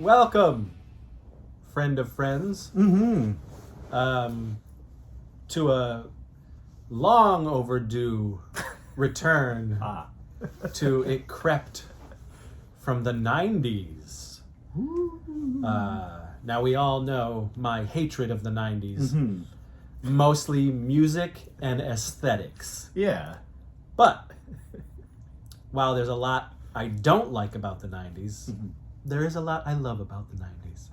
Welcome, friend of friends, Mm-hmm. to a long overdue return to It Crept from the 90s. Now we all know my hatred of the 90s. Mm-hmm. Mostly music and aesthetics. Yeah. But while there's a lot I don't like about the 90s, there is a lot I love about the 90s.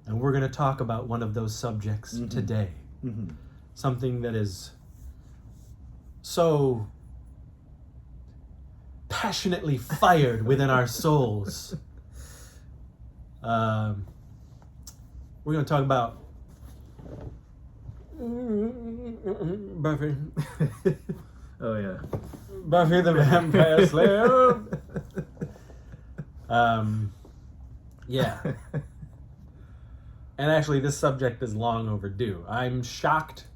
And we're going to talk about one of those subjects today. Mm-hmm. Something that is so passionately fired within our souls. We're going to talk about Buffy. Oh, yeah. Buffy the Vampire Slayer. Yeah. And actually, this subject is long overdue. I'm shocked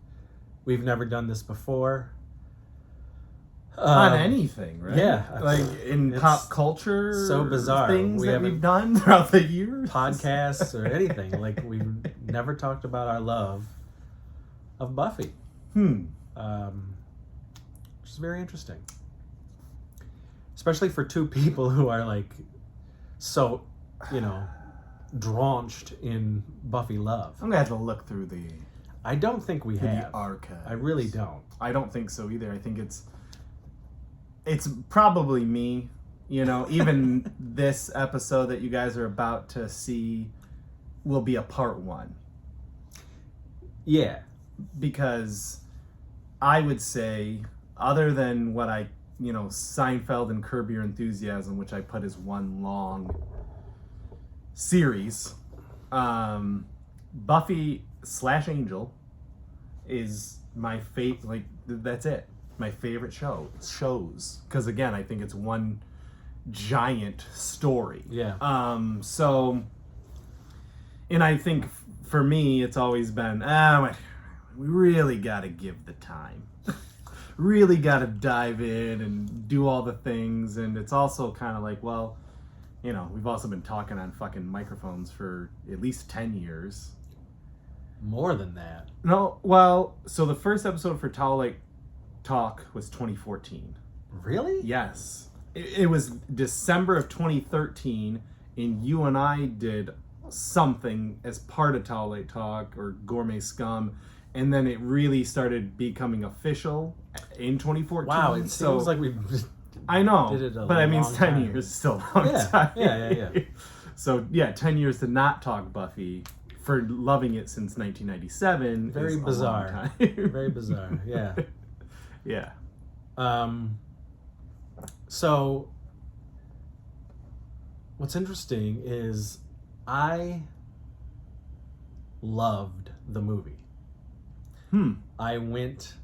we've never done this before. On anything, right? Yeah. Like in It's pop culture. so bizarre. Things We that haven't- we've done throughout the years. Podcasts or anything. Like, we've never talked about our love of Buffy. Which is very interesting. Especially for two people who are, like, so, drenched in Buffy love. I'm going to have to look through the I don't think we have. archives. I really don't. I don't think so either. I think it's probably me. Even this episode that you guys are about to see will be a part 1. Yeah. Because I would say, other than what Seinfeld and Curb Your Enthusiasm, which I put as one long series, Buffy / Angel is my favorite. Like, that's it. My favorite shows. Because again, I think it's one giant story. Yeah. And I think for me, it's always been, we really got to give the time. Really got to dive in and do all the things. And it's also kind of like, well, we've also been talking on fucking microphones for at least 10 years. More than that. No, well, so the first episode for Towel Lake Talk was 2014. Really? Yes. It was December of 2013, and you and I did something as part of Towel Lake Talk or Gourmet Scum, and then it really started becoming official in 2014. Wow, it seems like we I know, did it a but I mean, it's long 10 time. years is still a long Yeah, time. yeah. So, 10 years to not talk Buffy for loving it since 1997 Very is bizarre. a long time. Very bizarre. Yeah. Yeah. So what's interesting is I loved the movie. I went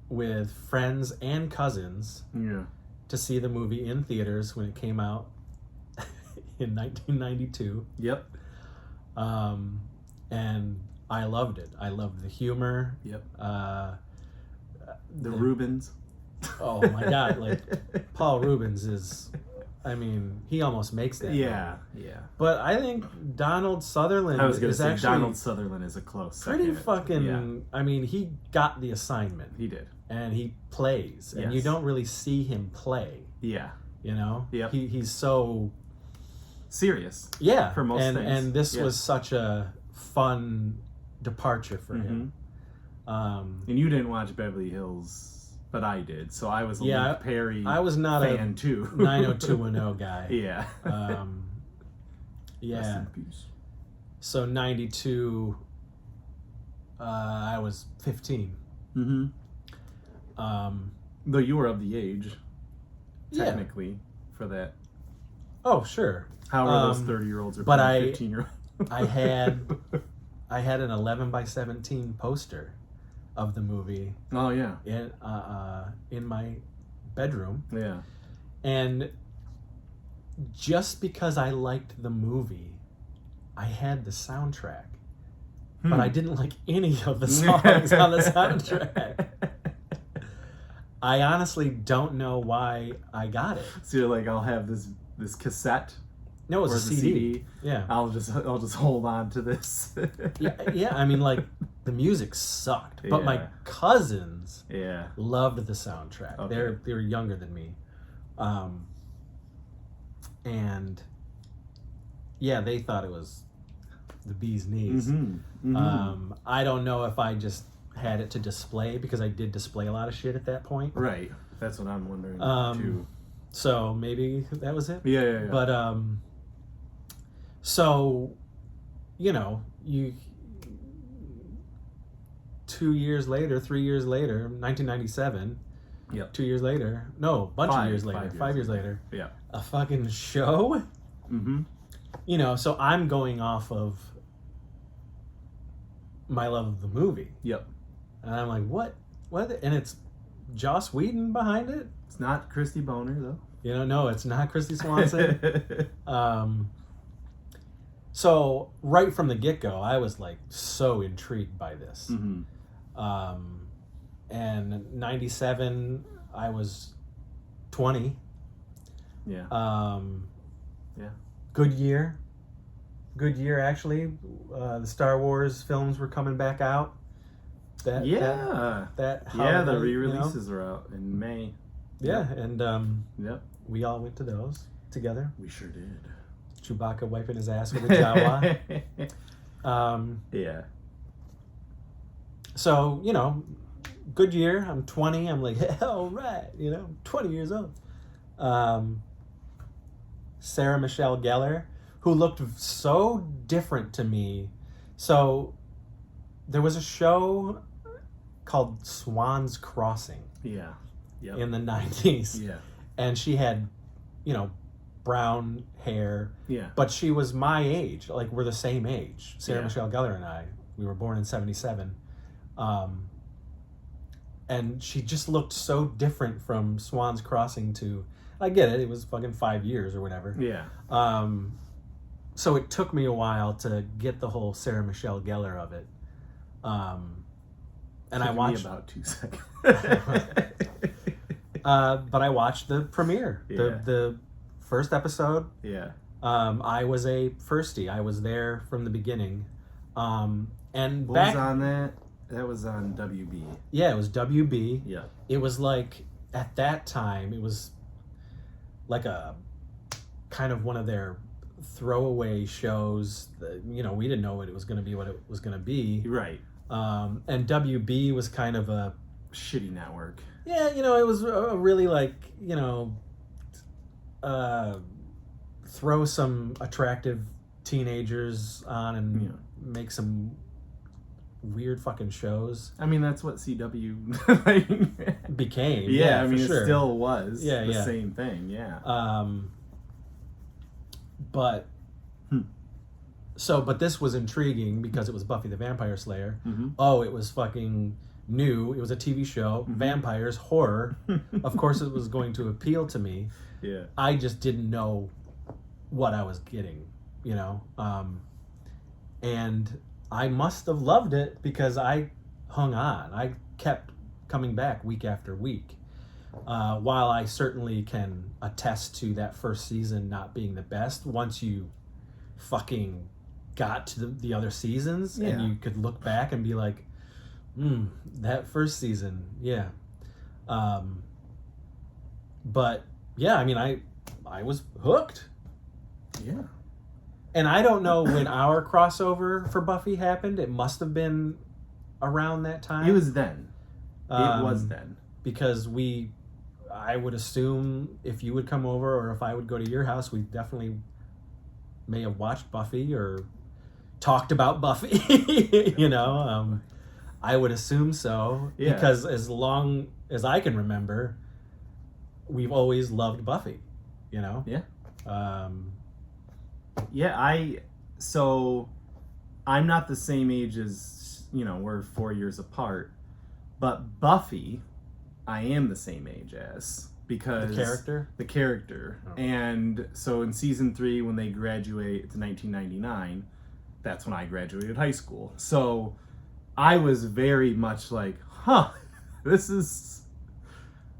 with friends and cousins Yeah. to see the movie in theaters when it came out in 1992. Yep. And I loved it. I loved the humor. Yep. The Rubens. Oh my God! Like, Paul Rubens is, he almost makes that. Yeah. movie. Yeah. But I think Donald Sutherland I was going to is say actually Donald Sutherland is a close pretty second. fucking. Yeah. He got the assignment. He did. And he plays, and Yes. you don't really see him play. Yeah. Yep. He's so serious. Yeah. For most things. And this Yeah. was such a fun departure for him. And you didn't watch Beverly Hills, but I did. So I was a Yeah, Luke Perry I was not fan too. 90210 guy. Yeah. Rest Yeah. in peace. So 92, I was 15. Mm-hmm. Though you were of the age, Yeah. technically, for that. Oh, sure. How are those 30-year-olds or but 15-year-olds? I had an 11x17 poster of the movie Oh, yeah. in my bedroom. Yeah. And just because I liked the movie, I had the soundtrack. But I didn't like any of the songs on the soundtrack. I honestly don't know why I got it. So you're like, I'll have this cassette No, it was Or a is it CD. Yeah. I'll just hold on to this. Yeah. I mean, like the music sucked, but my Yeah. cousins Yeah. loved the soundtrack. Okay. They were younger than me, and yeah, they thought it was the bee's knees. Mm-hmm. Mm-hmm. I don't know if I just had it to display because I did display a lot of shit at that point. Right. That's what I'm wondering too. So maybe that was it. Yeah. But so you 2 years later, 3 years later, 1997. Yep. 2 years later, no, bunch of years later, 5 years later. Yeah. A fucking show. Mm-hmm. So I'm going off of my love of the movie. Yep. And I'm like, what? And it's Joss Whedon behind it? It's not Christy Boner though. No, it's not Christy Swanson. So right from the get-go, I was like so intrigued by this. Mm-hmm. And 97, I was 20. Yeah. Yeah. Good year actually. The Star Wars films were coming back out. The holiday, re-releases are out in May. Yeah, and Yep. we all went to those together. We sure did. Chewbacca wiping his ass with a Jawa. Yeah. So, good year. I'm 20. I'm like, all right, 20 years old. Sarah Michelle Gellar, who looked so different to me. So there was a show called Swan's Crossing. Yeah. Yep. In the 90s. Yeah. And she had, brown hair. Yeah. But she was my age. Like, we're the same age. Sarah Yeah. Michelle Gellar and I. We were born in 77. And she just looked so different from Swan's Crossing to... I get it. It was fucking 5 years or whatever. Yeah. So it took me a while to get the whole Sarah Michelle Gellar of it. And I watched... about 2 seconds. But I watched the premiere. Yeah. The first episode. Yeah. I was a firstie. I was there from the beginning. And What back... was on that? That was on WB. Yeah, it was WB. Yeah. It was like, at that time, it was like a kind of one of their throwaway shows that, we didn't know what it was going to be, what it was going to be. Right. And WB was kind of a shitty network. Yeah, it was a really like, throw some attractive teenagers on and make some weird fucking shows. I mean, that's what CW became. Yeah, I mean, sure. It still was the same thing. Yeah. But but this was intriguing because it was Buffy the Vampire Slayer. Mm-hmm. Oh, it was fucking new. It was a TV show, vampires, horror. Of course, it was going to appeal to me. Yeah. I just didn't know what I was getting, and I must have loved it because I hung on. I kept coming back week after week. While I certainly can attest to that first season not being the best, once you fucking got to the other seasons and you could look back and be like, that first season, yeah. But yeah, I mean, I was hooked. Yeah. And I don't know when our crossover for Buffy happened. It must have been around that time. It was then. It was then. Because I would assume if you would come over or if I would go to your house, we definitely may have watched Buffy or talked about Buffy. I would assume so. Yeah. Because as long as I can remember, we've always loved Buffy. Yeah. So I'm not the same age as, we're 4 years apart, but Buffy, I am the same age as, because the character. Oh. And so in season 3, when they graduate, it's 1999, that's when I graduated high school. So I was very much like, this is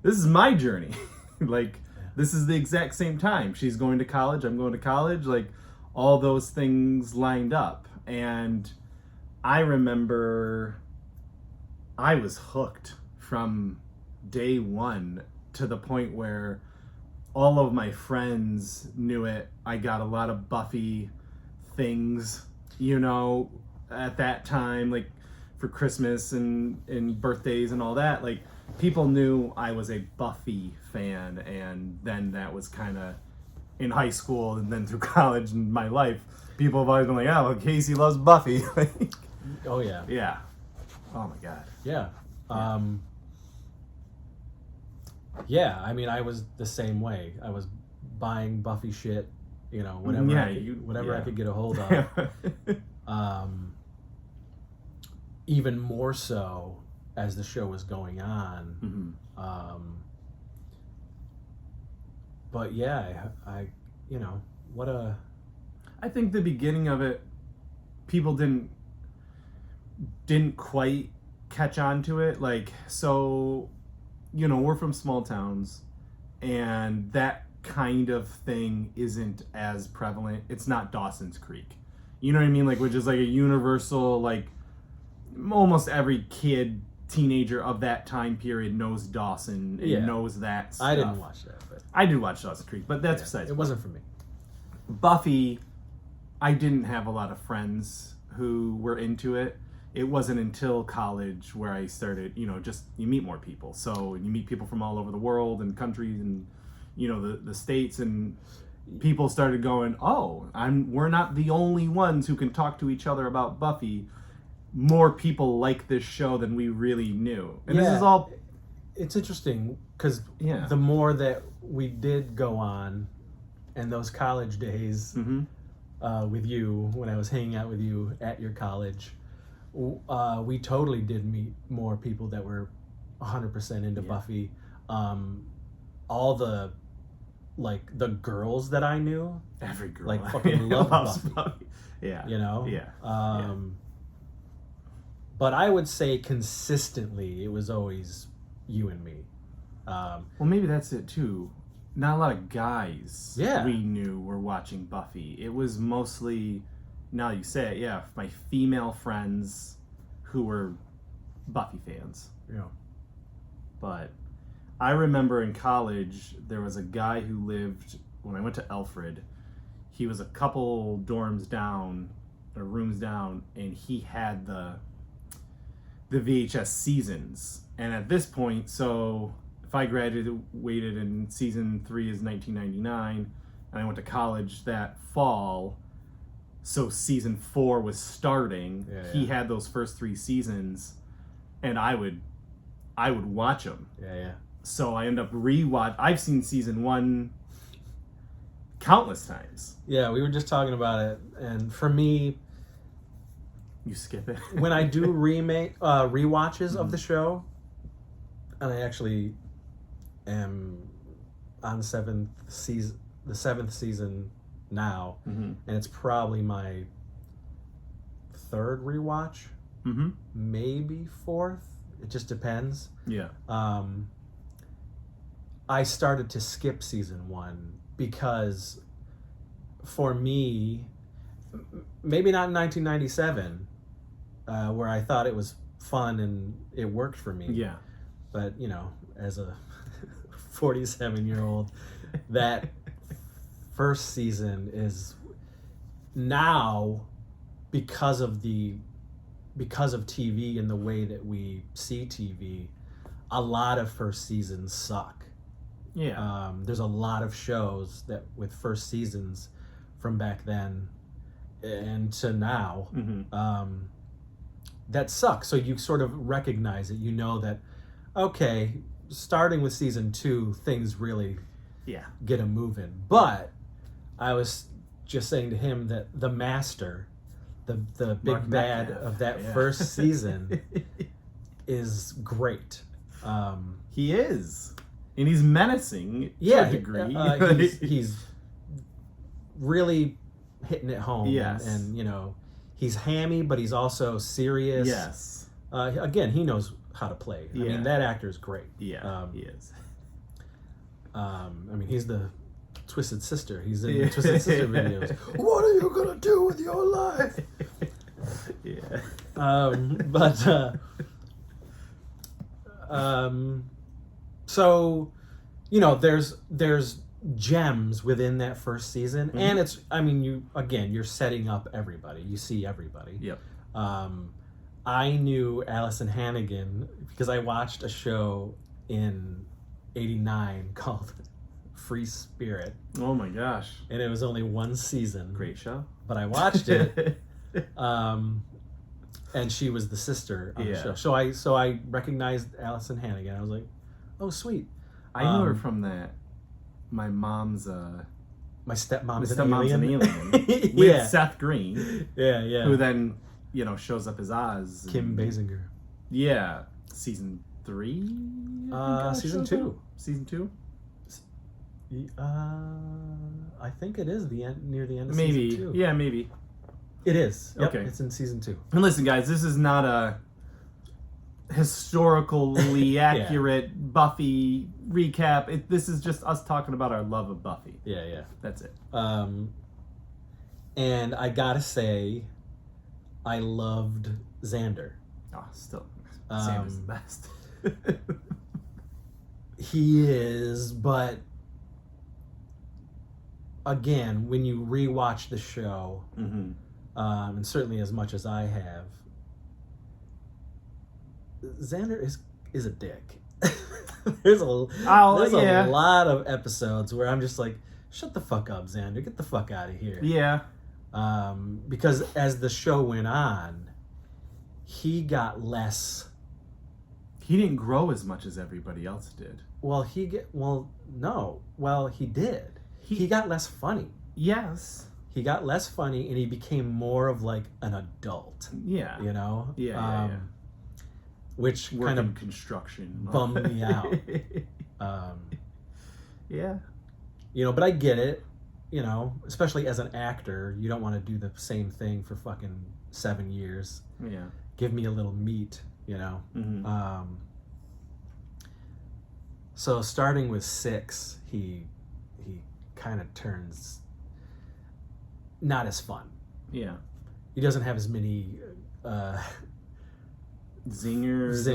my journey. Like, This is the exact same time. She's going to college, I'm going to college, like all those things lined up. And I remember I was hooked from day one to the point where all of my friends knew it. I got a lot of Buffy things, at that time, like for Christmas and birthdays and all that. Like, people knew I was a Buffy fan, and then that was kind of in high school and then through college and my life. People have always been like, oh, well, Casey loves Buffy. Oh, yeah. Yeah. Oh, my God. Yeah. Yeah, I mean, I was the same way. I was buying Buffy shit, whatever, I could get a hold of. Even more so as the show was going on. Mm-hmm. But yeah, I I think the beginning of it, people didn't quite catch on to it. Like, so, we're from small towns, and that kind of thing isn't as prevalent. It's not Dawson's Creek. You know what I mean? Like, which is like a universal, like, almost every kid, teenager of that time period knows Dawson and knows that stuff. I didn't watch that, but I did watch Dawson's Creek, but that's besides. It wasn't for me. Buffy, I didn't have a lot of friends who were into it. It wasn't until college where I started, just you meet more people. So you meet people from all over the world and countries and, the states, and people started going, oh, we're not the only ones who can talk to each other about Buffy. More people like this show than we really knew. And this is all... It's interesting because the more that we did go on, and those college days with you, when I was hanging out with you at your college, we totally did meet more people that were 100% into Buffy. All the girls that I knew, every girl fucking loved Buffy. Yeah. But I would say consistently it was always you and me. Well, maybe that's it too. Not a lot of guys we knew were watching Buffy. It was mostly, now you say it, my female friends who were Buffy fans. Yeah. But I remember in college, there was a guy who lived, when I went to Alfred, he was a couple dorms down, or rooms down, and he had the VHS seasons. And at this point, so if I graduated in season 3 is 1999, and I went to college that fall, so season 4 was starting. He had those first 3 seasons, and I would watch them. Yeah. So I end up I've seen season 1 countless times. Yeah, we were just talking about it, and for me, you skip it. When I do rewatches of the show, and I actually am on the 7th season now, and it's probably my 3rd rewatch, maybe 4th. It just depends. Yeah. I started to skip season 1 because, for me, maybe not in 1997, where I thought it was fun and it worked for me. Yeah. But, as a 47-year-old, that first season is now, because of TV and the way that we see TV, a lot of first seasons suck. Yeah. There's a lot of shows that with first seasons from back then and to now that suck. So you sort of recognize it. You know that, okay, starting with season 2, things really get a moving. But I was just saying to him that the master, the big bad of that first season is great. He is. And he's menacing to a degree. He's really hitting it home. Yes. And he's hammy, but he's also serious. Yes. Again, he knows how to play. I mean, that actor is great. Yeah, he is. I mean, he's the Twisted Sister. He's in the Twisted Sister videos. What are you gonna do with your life? Yeah. So, you know, there's gems within that first season, Mm-hmm. and it's, I mean, you're setting up everybody. You see everybody. Yep. I knew Allison Hannigan because I watched a show in '89 called Free Spirit, Oh my gosh. and it was only one season. Great show. But I watched it. And she was the sister on the Yeah. show. So I recognized Allison Hannigan. I was like, oh, sweet. I knew her from that. My mom's My stepmom's, an alien. With Yeah. Seth Green, Yeah, yeah. who then, you know, shows up as Oz. Kim and- Basinger. Yeah. Season 3? Season 2. Season 2? I think it is near the end of Maybe. season 2. Yeah, maybe. It is. Yep, Okay. it's in season 2. And listen, guys, this is not a historically accurate Buffy recap. This is just us talking about our love of Buffy. Yeah, yeah. That's it. And I gotta say, I loved Xander. Oh, still, Sam is the best. He is, but again, when you rewatch the show, Mm-hmm. And certainly as much as I have, Xander is a dick. There's a lot of episodes where I'm just like, shut the fuck up, Xander. Get the fuck out of here. Yeah. Because as the show went on, he got less. He didn't grow as much as everybody else did. He did. He got less funny. Yes. He got less funny, and he became more of like an adult. Yeah. You know. Yeah. Which Work kind in of construction bummed me out. Yeah. You know, but I get it. You know, especially as an actor, you don't want to do the same thing for fucking 7 years. Yeah. Give me a little meat. You know. Mm-hmm. So starting with 6, he kind of turns not as fun. Yeah. He doesn't have as many Zingers, the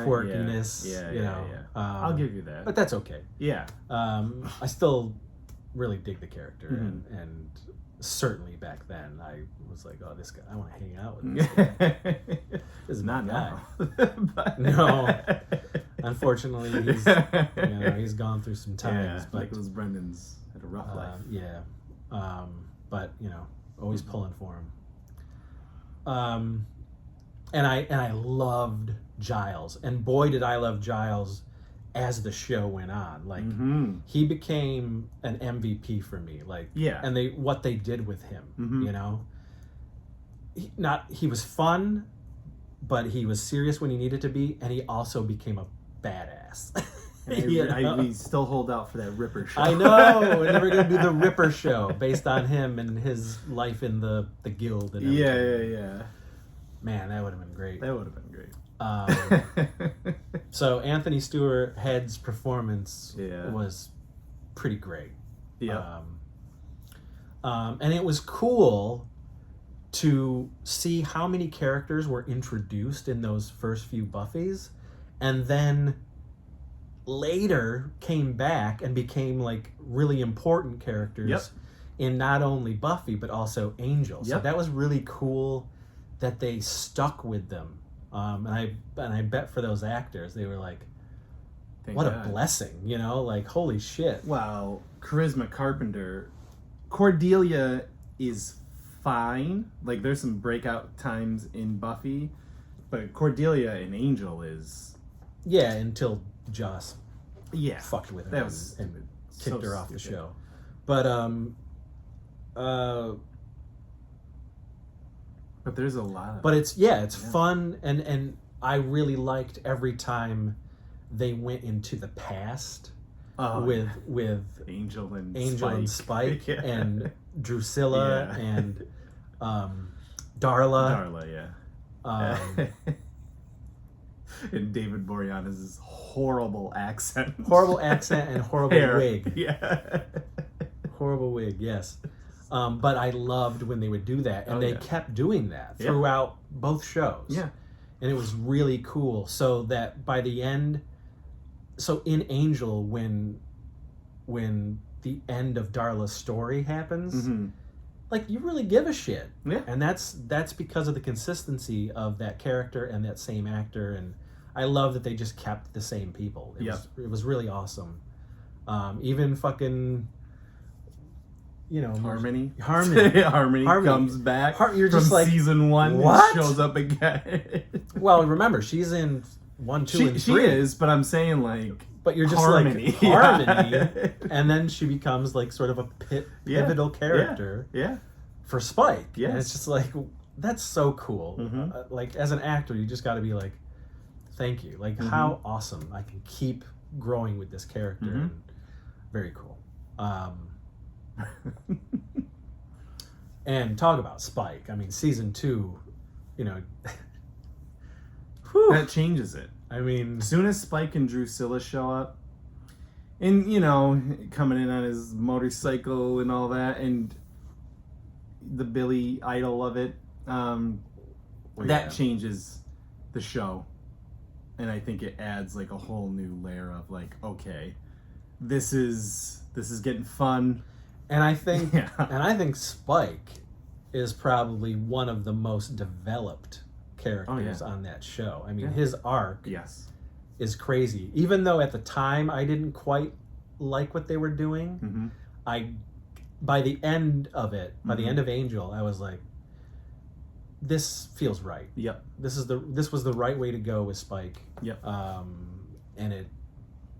quirkiness. Yeah. you know. I'll give you that. But that's okay. Yeah. I still really dig the character, Mm-hmm. and certainly back then I was like, oh, this guy, I want to hang out with this guy. This is Not my guy. now. But... No. Unfortunately, he's gone through some times. Yeah, but Nicholas Brennan's had a rough life. Yeah. But always pulling for him. And I loved Giles, and boy did I love Giles as the show went on. Like he became an MVP for me. Like and what they did with him, he was fun, but he was serious when he needed to be, and he also became a badass. We still hold out for that Ripper show. I know, and we're gonna do the Ripper show based on him and his life in the guild and everything. Yeah. Man, that would have been great. That would have been great. So Anthony Stewart Head's performance Yeah. was pretty great. Yeah. And it was cool to see how many characters were introduced in those first few Buffys, and then later came back and became like really important characters in not only Buffy but also Angel. So that was really cool that they stuck with them. And I bet for those actors they were like, Thank what God. a blessing, like holy shit. Wow, Charisma Carpenter. Cordelia is fine. Like there's some breakout times in Buffy, but Cordelia and Angel is Until Joss fucked with her that was and stupid. kicked So her off the stupid. show. But But there's a lot of but it's fun, and I really liked every time they went into the past with Angel and Spike Yeah. and Drusilla Yeah. and Darla. Darla, yeah. And David Boreanaz's horrible accent. Horrible accent and horrible Hair. wig. Yeah. Horrible wig, yes. But I loved when they would do that, and they kept doing that Yeah. throughout both shows. Yeah. And it was really cool. So that by the end, so in Angel, when the end of Darla's story happens, Mm-hmm. like, you really give a shit. Yeah. And that's because of the consistency of that character and that same actor, and I love that they just kept the same people. It was really awesome. Even fucking, you know, Harmony. Harmony comes back you're just from like, season 1 what? and shows up again. Well, remember, she's in 1, 2, and 3. She is, but I'm saying, like, But you're just Harmony. like, Harmony. And then she becomes like sort of a pivotal character Yeah. for Spike. Yes. And it's just like, that's so cool. Mhm. Like, as an actor, you just got to be like, thank you. Like, how awesome. I can keep growing with this character. Mhm. And very cool. And talk about Spike. I mean, season 2, you know. Whew. That changes it. I mean, As soon as Spike and Drusilla show up, and, you know, coming in on his motorcycle and all that, and the Billy Idol of it, that changes the show. And I think it adds, like, a whole new layer of, like, okay, this is getting fun. And I think Yeah. and I think Spike is probably one of the most developed characters on that show. I mean, his arc Yes. is crazy. Even though at the time I didn't quite like what they were doing, Mm-hmm. by the end of it, by the Mhm. end of Angel, I was like, this feels right. Yep. This was the right way to go with Spike. Yep. And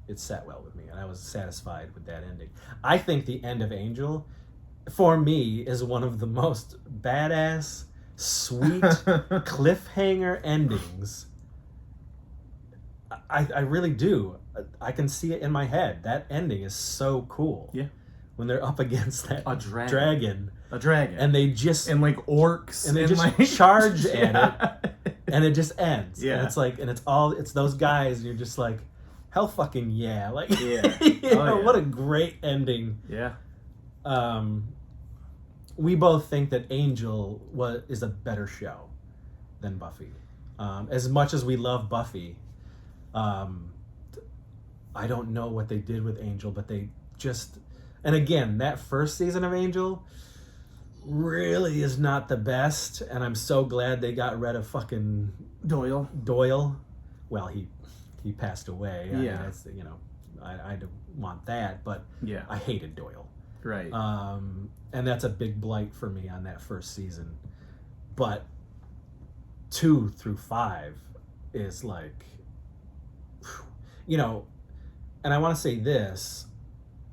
it sat well with me, and I was satisfied with that ending. I think the end of Angel, for me, is one of the most badass, sweet cliffhanger endings. I really do. I can see it in my head. That ending is so cool. Yeah. When they're up against that A dragon. and they just And, like, orcs. and they just like, charge at yeah. it, and it just ends. Yeah. And it's like, and it's those guys, and you're just like, hell fucking yeah. Like, Yeah. you Oh, know, yeah. what a great ending. Yeah. We both think that Angel is a better show than Buffy. As much as we love Buffy, I don't know what they did with Angel, but they just, and again, that first season of Angel really is not the best, and I'm so glad they got rid of fucking Doyle. Well, he passed away. I mean, Yeah. that's, you know, I don't want that, but Yeah. I hated Doyle. Right. And that's a big blight for me on that first season. But 2 through 5 is like, you know, and I want to say this,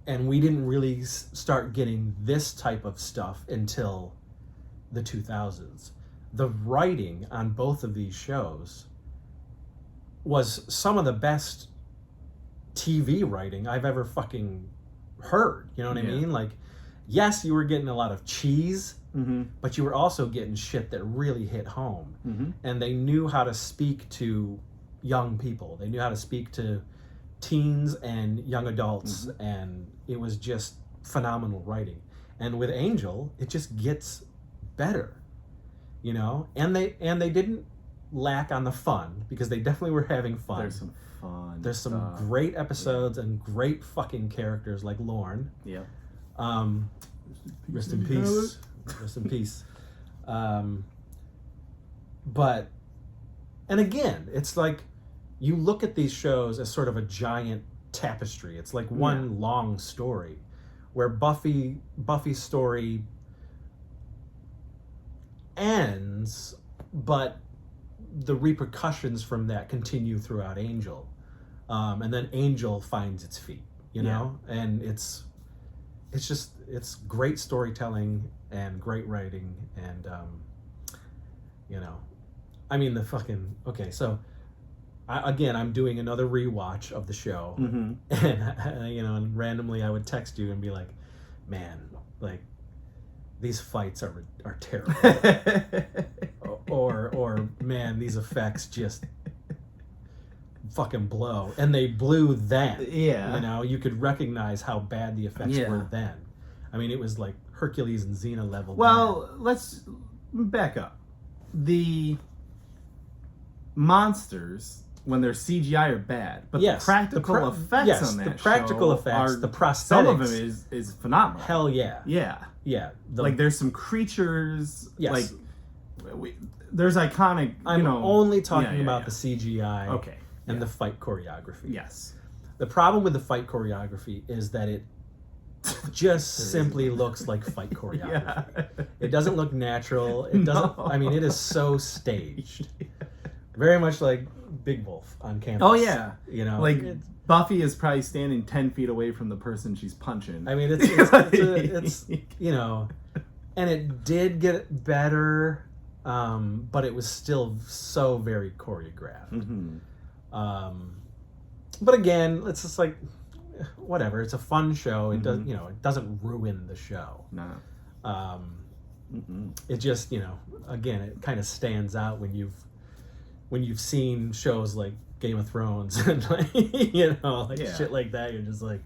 and we didn't really start getting this type of stuff until the 2000s. The writing on both of these shows was some of the best TV writing I've ever fucking heard. You know what I Yeah. mean? Like, yes, you were getting a lot of cheese, Mm-hmm. but you were also getting shit that really hit home. Mm-hmm. And they knew how to speak to young people. They knew how to speak to teens and young adults, and it was just phenomenal writing. And with Angel, it just gets better, you know. And they didn't lack on the fun, because they definitely were having fun. There's some fun. There's some stuff. great episodes and great fucking characters like Lorne. Yeah. Rest in peace. Rest in peace. But, and again, it's like, you look at these shows as sort of a giant tapestry. It's like one long story, where Buffy's story ends, but the repercussions from that continue throughout Angel. And then Angel finds its feet, you know? And it's great storytelling and great writing, and you know, I mean, okay, so I'm doing another rewatch of the show, Mm-hmm. and you know, and randomly I would text you and be like, man, like, these fights are terrible. or man, these effects just, fucking blow, and they blew then. Yeah. You know, you could recognize how bad the effects Yeah. were then. I mean, it was like Hercules and Xena level. Well, let's back up. The monsters, when they're CGI, are bad, but Yes, the practical effects on that the practical show effects, are, the prosthetics. some of them is phenomenal. Hell yeah. Yeah. Yeah. Like there's some creatures. Yes. Like there's iconic. I'm only talking about the CGI. Okay. And the fight choreography. Yes. The problem with the fight choreography is that it just simply looks like fight choreography. Yeah. It doesn't look natural. It doesn't. No. I mean, it is so staged. Very much like Big Wolf on campus. Oh yeah. You know, like Buffy is probably standing 10 feet away from the person she's punching. I mean, it's you know, and it did get better, but it was still so very choreographed. Mm-hmm. But again, it's just like whatever. It's a fun show. It does, you know, it doesn't ruin the show. No. It just, you know, again, it kind of stands out when you've seen shows like Game of Thrones and like, you know, like shit like that. You're just like,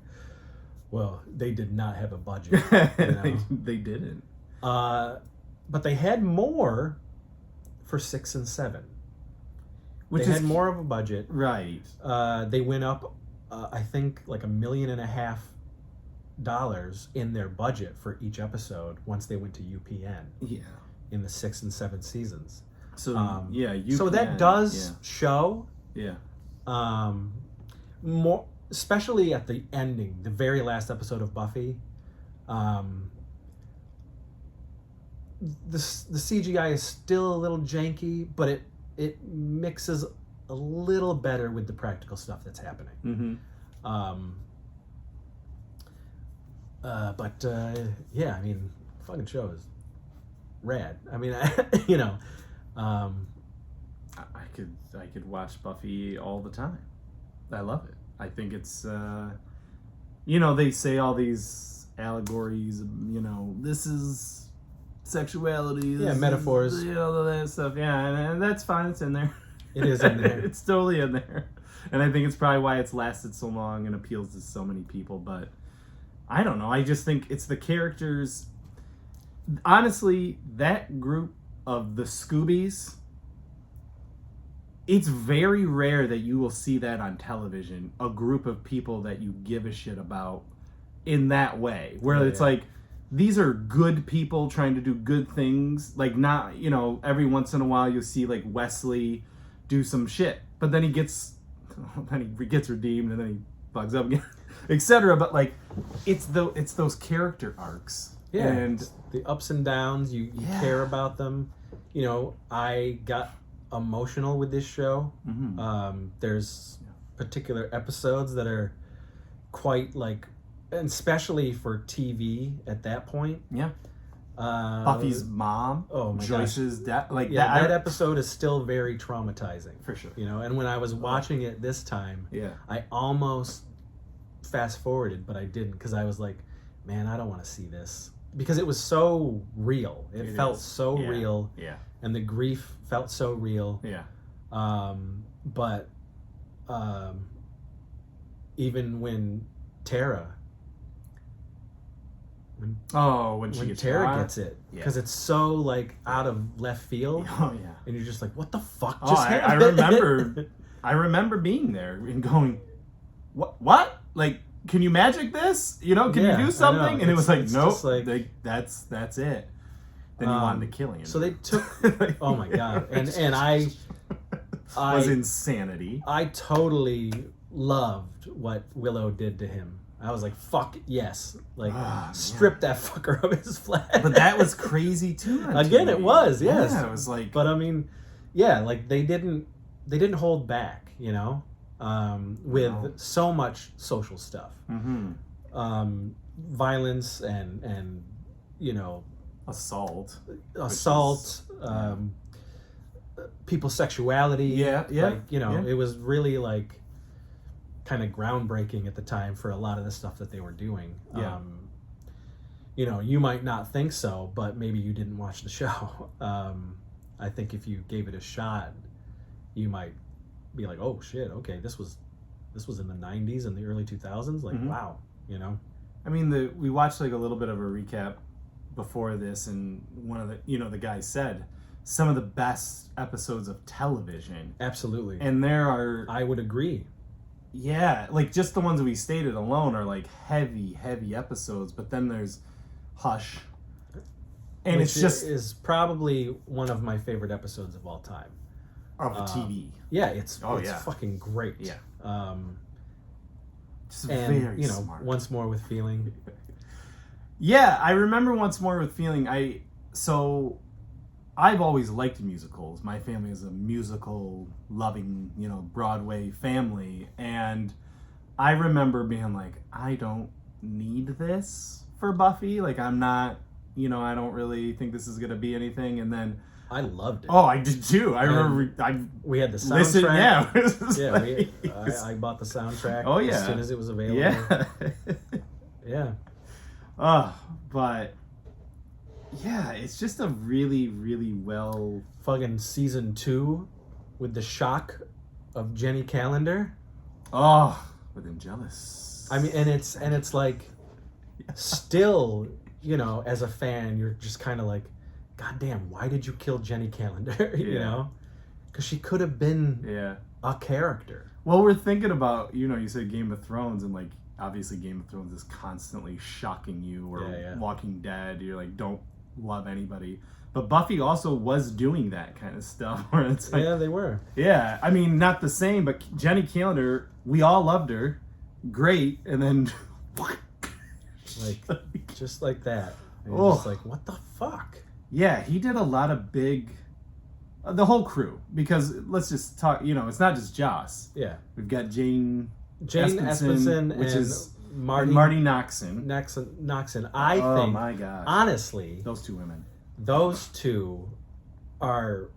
well, they did not have a budget. You know? They didn't. But they had more for 6 and 7. Which they is had more of a budget. Right. They went up, I think, like $1.5 million in their budget for each episode once they went to UPN. Yeah. In the 6 and 7 seasons. So so that does show. Yeah. More, especially at the ending, the very last episode of Buffy. The CGI is still a little janky, but it mixes a little better with the practical stuff that's happening. Mm-hmm. But yeah, I mean, fucking show is rad. I mean, you know, I could watch Buffy all the time. I love it. I think it's you know, they say all these allegories, you know, this is sexuality, this metaphors, is, you know, that stuff. Yeah, and that's fine. It's in there. It is in there. It's totally in there. And I think it's probably why it's lasted so long and appeals to so many people. But I don't know. I just think it's the characters. Honestly, that group of the Scoobies, it's very rare that you will see that on television. A group of people that you give a shit about in that way. Where it's like, these are good people trying to do good things. Like, not, you know, every once in a while you'll see like Wesley do some shit, but then he gets redeemed and then he bugs up again, etc. But like, it's those character arcs. Yeah, and the ups and downs. You care about them. You know, I got emotional with this show. Mm-hmm. There's particular episodes that are quite like, and especially for TV at that point. Yeah. Buffy's mom. Oh my Joyce's dad. Like that episode is still very traumatizing for sure. You know, and when I was watching it this time, I almost fast forwarded, but I didn't because I was like, man, I don't want to see this because it was so real. It felt so real. Yeah. And the grief felt so real. Yeah. But even when Tara. When she gets Tara gets it, because it's so like out of left field. Oh yeah, and you're just like, what the fuck just happened? I remember being there and going, what? Like, can you magic this? You know, can you do something? And it was like, nope, like, that's it. Then you wanted to kill him. So they took. Oh my god, and I was insanity. I totally loved what Willow did to him. I was like, fuck yes. Like, strip that fucker of his flag. But that was crazy too. Again, it was, yes. Yeah, it was like... But I mean, yeah, like they didn't hold back, you know, with so much social stuff. Mm-hmm. Violence and, you know... Assault. People's sexuality. Yeah. Like, you know, it was really like... kind of groundbreaking at the time for a lot of the stuff that they were doing. Yeah. You know, you might not think so, but maybe you didn't watch the show. I think if you gave it a shot, you might be like, oh shit, okay, this was in the 90s and the early 2000s. Like, wow, you know. I mean, we watched like a little bit of a recap before this, and one of the guys said some of the best episodes of television. Absolutely. And there are, I would agree. Yeah, like just the ones that we stated alone are like heavy episodes, but then there's Hush. And Which it's just is probably one of my favorite episodes of all time. of the TV. Yeah, it's yeah. fucking great. Yeah. Just And very you know, smart. Once More with Feeling. Yeah, I remember Once More with Feeling. I've always liked musicals. My family is a musical loving, Broadway family, and I remember being like, I don't need this for Buffy. Like, I'm not, I don't really think this is gonna be anything. And then I loved it. oh, I did too. I remember We had the soundtrack. listened. Yeah, I bought the soundtrack. Oh, yeah. As soon as it was available. yeah. Yeah. But yeah, it's just a really, really well. Fucking season 2 with the shock of Jenny Calendar. Oh, but I'm jealous. I mean, and it's like, still, as a fan, you're just kind of like, God damn, why did you kill Jenny Calendar? you know, because she could have been a character. Well, we're thinking about, you said Game of Thrones, and like obviously Game of Thrones is constantly shocking you, or Walking Dead, you're like, don't love anybody. But Buffy also was doing that kind of stuff where it's like, yeah, they were. Yeah, I mean, not the same, but Jenny Calendar, we all loved her, great, and then like just like that. And Oh. just like, what the fuck? yeah, he did a lot of big, the whole crew, because let's just talk, it's not just Joss. Yeah. We've got Jane Espenson which and is Marty Noxon. Noxon. I Oh think, my god, honestly, those two women. those two are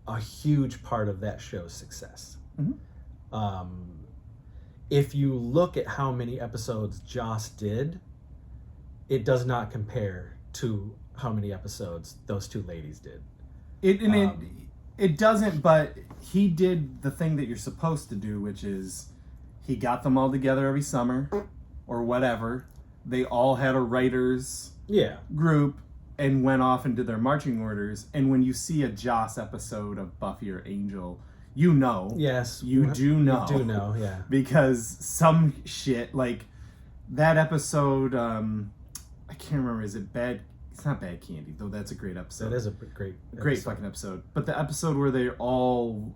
a huge part of that show's success. If you look at how many episodes Joss did, it does not compare to how many episodes those two ladies did. It doesn't, but he did the thing that you're supposed to do, which is he got them all together every summer or whatever. They all had a writers group and went off and did their marching orders. And when you see a Joss episode of Buffy or Angel, Yes, you do know. You do know, yeah. Because some shit, like that episode, I can't remember, is it Bad? It's not Bad Candy, though that's a great episode. That is a great fucking episode. But the episode where they're all,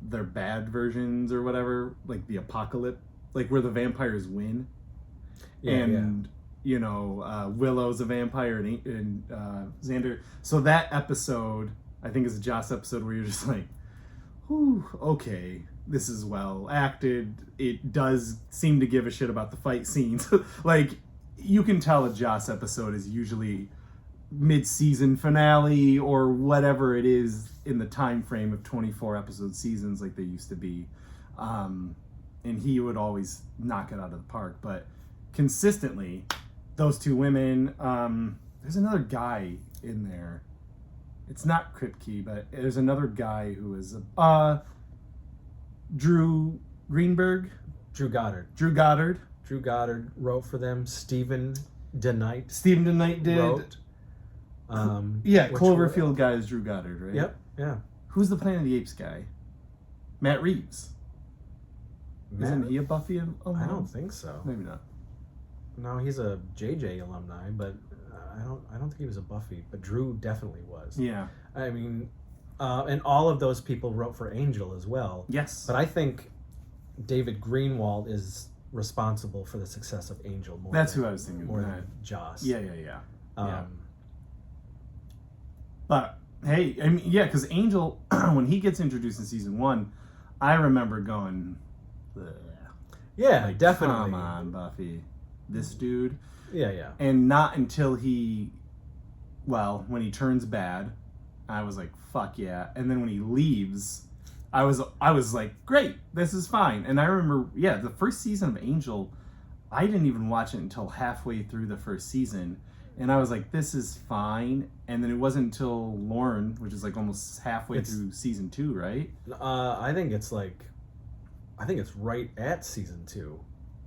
their bad versions or whatever, like the apocalypse, like where the vampires win. Willow's a vampire and Xander. So that episode, I think, is a Joss episode where you're just like, whew, okay, this is well acted. It does seem to give a shit about the fight scenes. Like, you can tell a Joss episode is usually mid-season finale or whatever it is in the time frame of 24 episode seasons like they used to be. And he would always knock it out of the park. But consistently, those two women, there's another guy in there. It's not Kripke, but there's another guy who is Drew Greenberg. Drew Goddard. Drew Goddard wrote for them. Stephen DeKnight did. wrote. Cloverfield guy is Drew Goddard, right? Yep. Yeah. Who's the Planet of the Apes guy? Matt Reeves. Isn't he a Buffy alum? I don't think so. Maybe not. No, he's a JJ alumni, but I don't think he was a Buffy. But Drew definitely was. Yeah. I mean, and all of those people wrote for Angel as well. Yes. But I think David Greenwald is responsible for the success of Angel more. That's who I was thinking. More than Joss. Yeah. But hey, I mean, because Angel, when he gets introduced in season 1, I remember going, ugh. Yeah, like, definitely. Come on, Buffy, this dude. Yeah. And not until when he turns bad, I was like, fuck yeah. And then when he leaves, I was like, great, this is fine. And I remember, the first season of Angel, I didn't even watch it until halfway through the first season. And I was like, this is fine. And then it wasn't until Lauren, which is like almost halfway through season 2, right? I think it's right at season 2.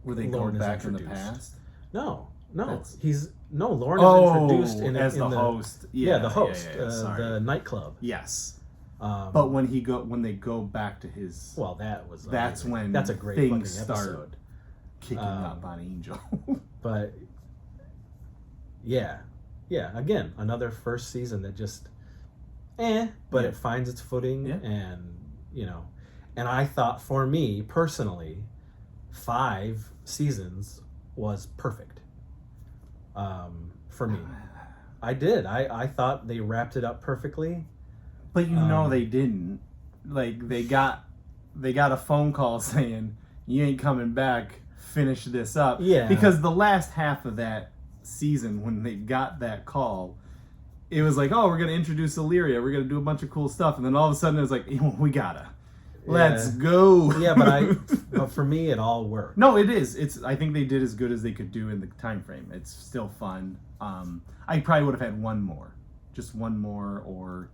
Where they Lauren go is back in the introduced. past. No, Lauren is introduced as in the the host. the host, Sorry. the nightclub. Yes. But when they go back to his, that's amazing. when that's a great things fucking start episode. kicking up on Angel. But yeah, again, another first season that just but it finds its footing, and and I thought, for me personally, 5 seasons was perfect. For me, I did. I thought they wrapped it up perfectly. But they didn't. Like, they got a phone call saying, you ain't coming back, finish this up. Yeah. Because the last half of that season, when they got that call, it was like, oh, we're going to introduce Illyria, we're going to do a bunch of cool stuff. And then all of a sudden it was like, we gotta. Let's go. Yeah, but for me, it all worked. No, it is. I think they did as good as they could do in the time frame. It's still fun. I probably would have had just one more,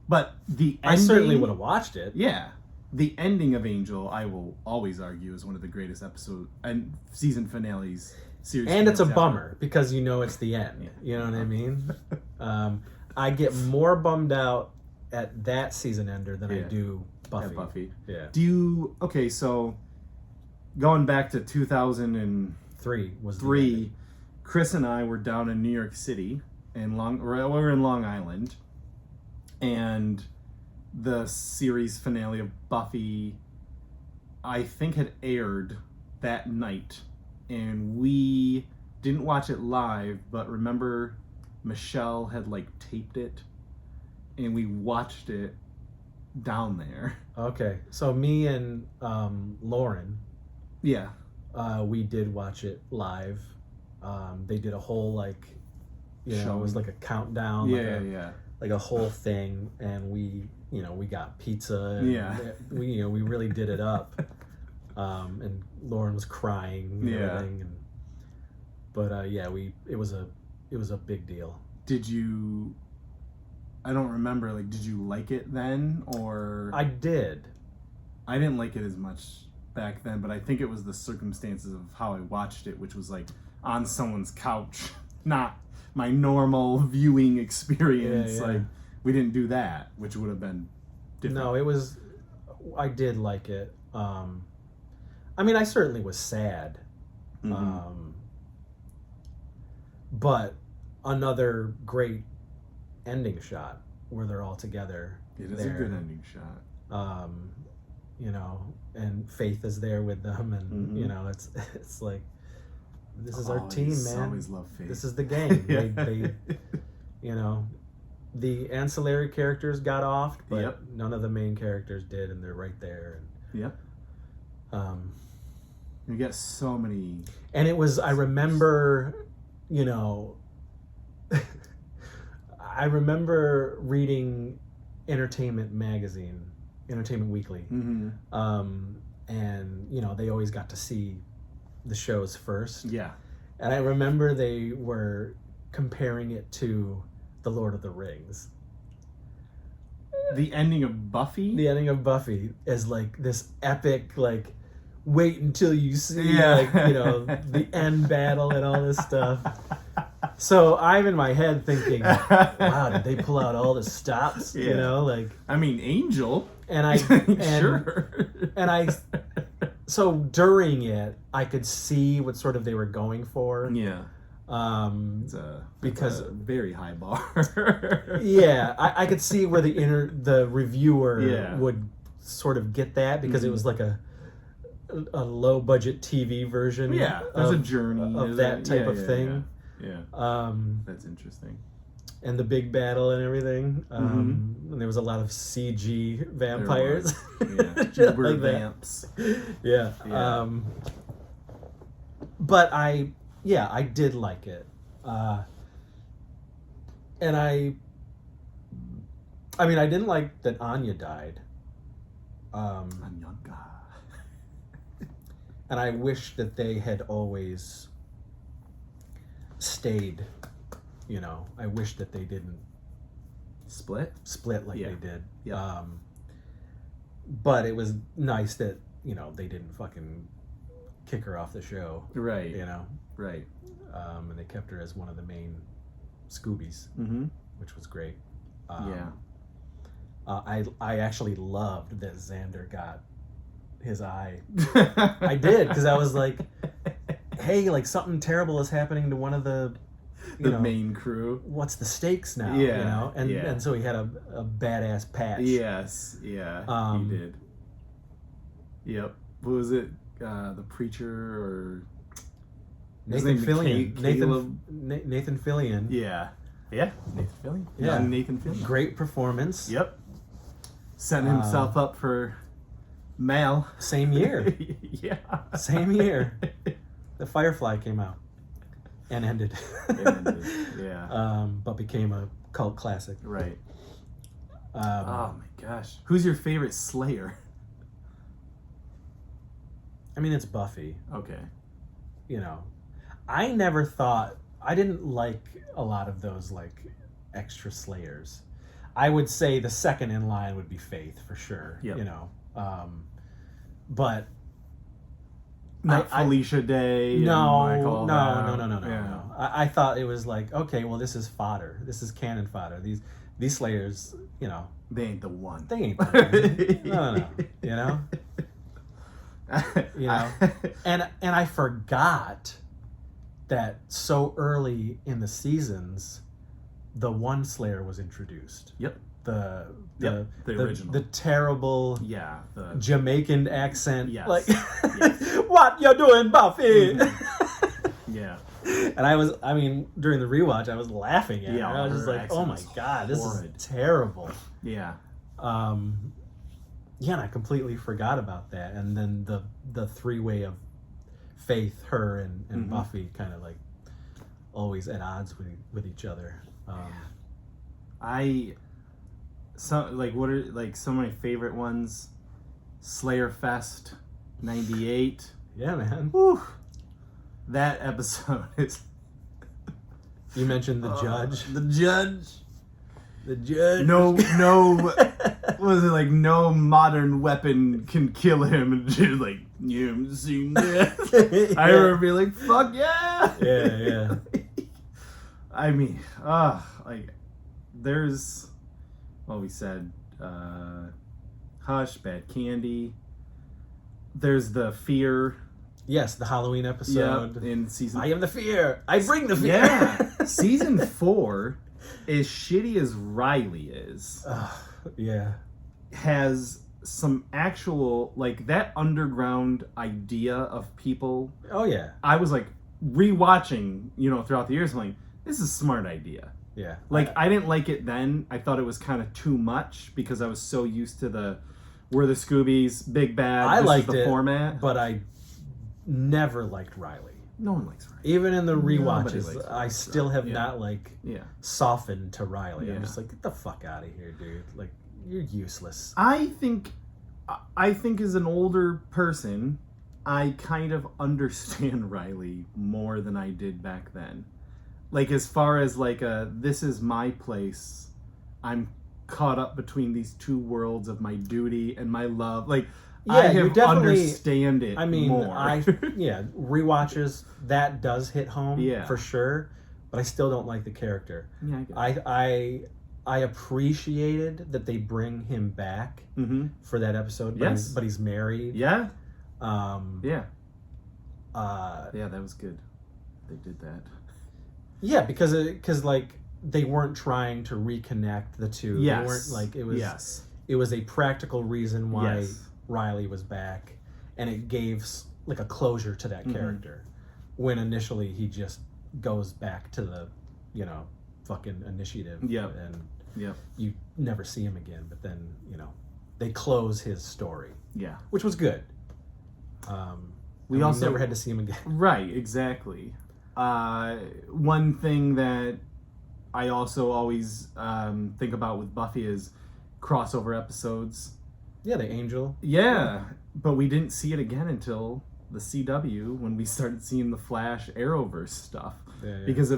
but the ending, I certainly would have watched it. Yeah, the ending of Angel, I will always argue, is one of the greatest episode and season finales. And it's a bummer because it's the end. You know what I mean? I get more bummed out at that season ender than I do Buffy. Yeah. So going back to 2003 was Chris and I were down in New York City we were in Long Island, and the series finale of Buffy, I think, had aired that night, and we didn't watch it live, but remember Michelle had taped it, and we watched it down there. Okay, so me and Lauren, we did watch it live. They did a whole show. It was like a countdown, like a whole thing, and we got pizza. And we really did it up. And Lauren was crying and everything, but it was a big deal. Did you? I don't remember. Did you like it then, or? I did. I didn't like it as much back then, but I think it was the circumstances of how I watched it, which was on someone's couch, not my normal viewing experience. We didn't do that, which would have been different. No, it was. I did like it. I certainly was sad. Mm-hmm. But another great ending shot where they're all together. It is a good ending shot. And Faith is there with them, and it's like, this is our team, man. Always love Faith. This is the game. They the ancillary characters got off, but none of the main characters did, and they're right there. And, you get so many. And it was. I remember, I remember reading Entertainment Weekly, and they always got to see the shows first. Yeah. And I remember they were comparing it to The Lord of the Rings. The ending of Buffy? The ending of Buffy is this epic, wait until you see, the end battle and all this stuff. So I'm in my head thinking, wow, did they pull out all the stops? Yeah. Angel. And I sure. So during it, I could see what sort of they were going for. Yeah. Because it's a very high bar. Yeah, I could see where the reviewer would sort of get that, because it was like a low budget TV version. Yeah, there's a journey of that type of thing. Yeah. That's interesting. And the big battle and everything. And there was a lot of CG vampires. Uber like vamps. Yeah. But I did like it. And I didn't like that Anya died. And I wish that they had always stayed You know, I wish that they didn't Split? split like Yeah. they did. Yeah. But it was nice that, you know, they didn't fucking kick her off the show. Right. You know? Right. And they kept her as one of the main Scoobies, Mm-hmm. which was great. Yeah. I actually loved that Xander got his eye. I did, because I was like, hey, like something terrible is happening to one of the main crew. What's the stakes now? Yeah, You know? And yeah. and so he had a badass patch. Yes. Yeah. He did. Yep. What was it? The preacher or Nathan his name Fillion. Caleb? Nathan Fillion. Yeah. Yeah. Nathan Fillion. Yeah. Young Nathan Fillion. Great performance. Yep. Setting himself up for Mal. Same year. Yeah. Same year. The Firefly came out and ended. Yeah. But became a cult classic. Right. Um, Oh my gosh. Who's your favorite Slayer? I mean, it's Buffy. Okay. You know, I never thought, I didn't like a lot of those like extra Slayers. I would say the second in line would be Faith for sure. Yep. You know, but Not Felicia Day. And no, Michael, no. I thought it was like, okay, well, this is fodder. This is cannon fodder. These Slayers, you know, They ain't the one. they ain't. The no. You know. You know, and I forgot that so early in the seasons, the one Slayer was introduced. Yep. The original. the terrible Yeah. The Jamaican accent. Yes. Like, Yes. what you doing, Buffy? Yeah. And I mean, during the rewatch, I was laughing at it. Yeah, I was just her like, accent oh my was god, this horrid. is terrible. Yeah. Yeah, and I completely forgot about that. And then the three-way of Faith, her, and Mhm. Buffy kind of like always at odds with each other. What are like some of my favorite ones? Slayer Fest '98. Yeah, man. Whew. That episode is. You mentioned the judge. The judge. The judge. No. What was it like? No modern weapon can kill him, and she's like, "You haven't seen that." I remember being like, "Fuck yeah!" Yeah. I mean, like, there's, well, we said, Hush, Bad Candy. There's the Fear. Yes, the Halloween episode. In season. I am the fear. I bring the fear. Yeah. Season 4, as shitty as Riley is, Yeah. has some actual, like, that underground idea of people. Oh yeah. I was like rewatching, throughout the years. I'm like, this is a smart idea. Yeah. Like, I didn't like it then. I thought it was kind of too much because I was so used to we're the Scoobies, big bad. I this liked is the it, format. but I never liked Riley. No one likes Riley. Even in the Nobody rewatches, likes I Riley. still have Yeah. not like Yeah. softened to Riley. Yeah. I'm just like, get the fuck out of here, dude. Like, you're useless. I think as an older person, I kind of understand Riley more than I did back then. Like, as far as like this is my place, I'm caught up between these two worlds of my duty and my love. Like, I you have definitely understand it. I mean, more. rewatches that does hit home, Yeah. for sure. But I still don't like the character. Yeah, I get it. I appreciated that they bring him back for that episode. But Yes. he's married. Yeah. Um, Yeah. uh, Yeah, that was good. They did that. yeah, because like they weren't trying to reconnect the two. Yes. They weren't like it was. Yes. It was a practical reason why Yes. Riley was back, and it gave like a closure to that character. When initially he just goes back to the, fucking initiative. Yep. And Yep. you never see him again. But then they close his story, Yeah. which was good. We also never had to see him again. Right, exactly. One thing that I also always think about with Buffy is crossover episodes. Yeah, the Angel. Yeah, but we didn't see it again until the CW when we started seeing the Flash Arrowverse stuff. Yeah. Because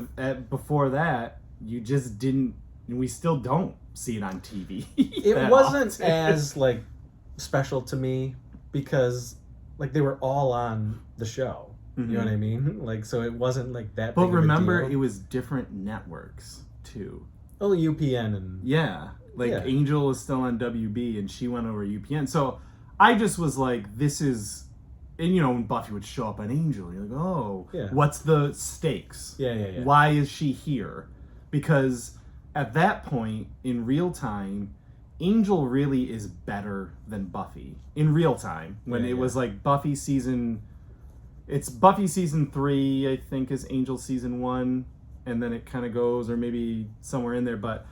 before that, you just didn't, and we still don't see it on TV. It wasn't as like special to me because like they were all on the show. You know what I mean? Like, so it wasn't like that. But big remember, of a it deal. was different networks too. Only UPN and Yeah, like Yeah. Angel was still on WB, and she went over UPN. So I just was like, this is, and you know, when Buffy would show up on Angel, you're like, oh, Yeah. what's the stakes? Yeah. Why is she here? Because at that point in real time, Angel really is better than Buffy in real time. When it was like Buffy season, it's Buffy season 3, I think, is Angel season 1, and then it kind of goes, or maybe somewhere in there. But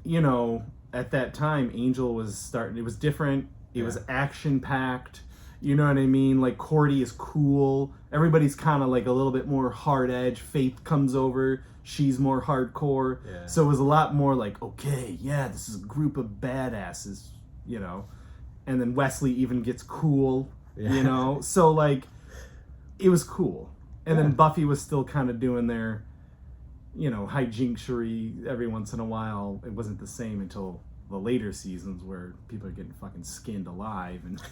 you know, at that time, Angel was starting. It was different. It was action packed. You know what I mean? Like Cordy is cool. Everybody's kind of like a little bit more hard edge. Faith comes over. She's more hardcore. Yeah. So it was a lot more like, okay, yeah, this is a group of badasses, you know. And then Wesley even gets cool, you know. So like, it was cool. And then Buffy was still kind of doing their, you know, hijinkshery every once in a while. It wasn't the same until the later seasons where people are getting fucking skinned alive. And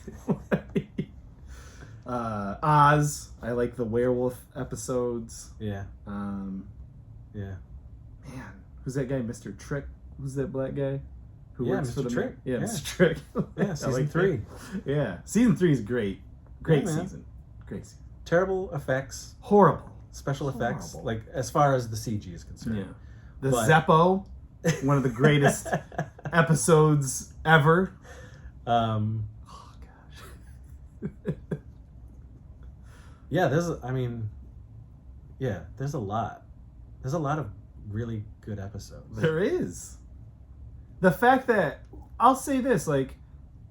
Oz, I like the werewolf episodes. Yeah. Yeah. Man, who's that guy, Mr. Trick? Who's that black guy? Who Yeah, works Mr. for the Trick. Yeah, Yeah. Mr. Trick. Yeah, I season like 3. that. Yeah, season 3 is great. Great Yeah, man. season. Great season. Terrible effects, Horrible. special effects, Horrible. like as far as the CG is concerned. Yeah. The But- Zeppo, one of the greatest episodes ever. Oh gosh. Yeah, there's a lot. There's a lot of really good episodes. There is. The fact that, I'll say this, like,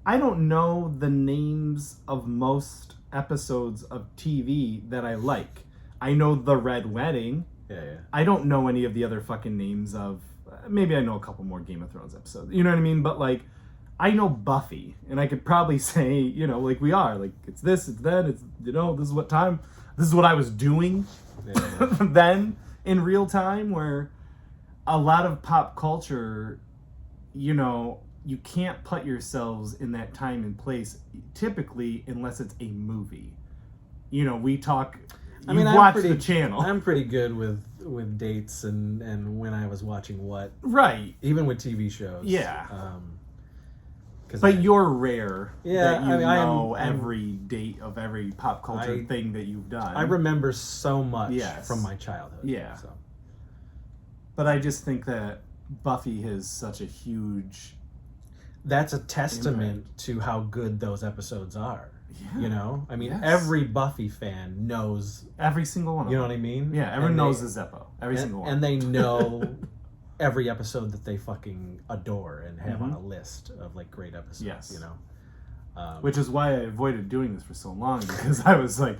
I don't know the names of most episodes of TV that I like. I know The Red Wedding. Yeah. I don't know any of the other fucking names of, maybe I know a couple more Game of Thrones episodes. You know what I mean? But, like, I know Buffy, and I could probably say, you know, like we are, like, it's this, it's that, it's, you know, this is what time, this is what I was doing then in real time, where a lot of pop culture, you know, you can't put yourselves in that time and place typically unless it's a movie. You know, we talk, you watch the channel. I'm pretty good with dates and when I was watching what. Right. Even with TV shows. Yeah. But you're rare that you know I'm every date of every pop culture thing that you've done. I remember so much Yes. from my childhood. Yeah. So. But I just think that Buffy has such a huge... That's a testament to how good those episodes are. Yeah. You know? I mean, Yes. every Buffy fan knows... Every single one of them. You know what I mean? Yeah, everyone knows the Zeppo. Every single one. And they know every episode that they fucking adore and have on a list of, like, great episodes, Yes. you know? Which is why I avoided doing this for so long, because I was like,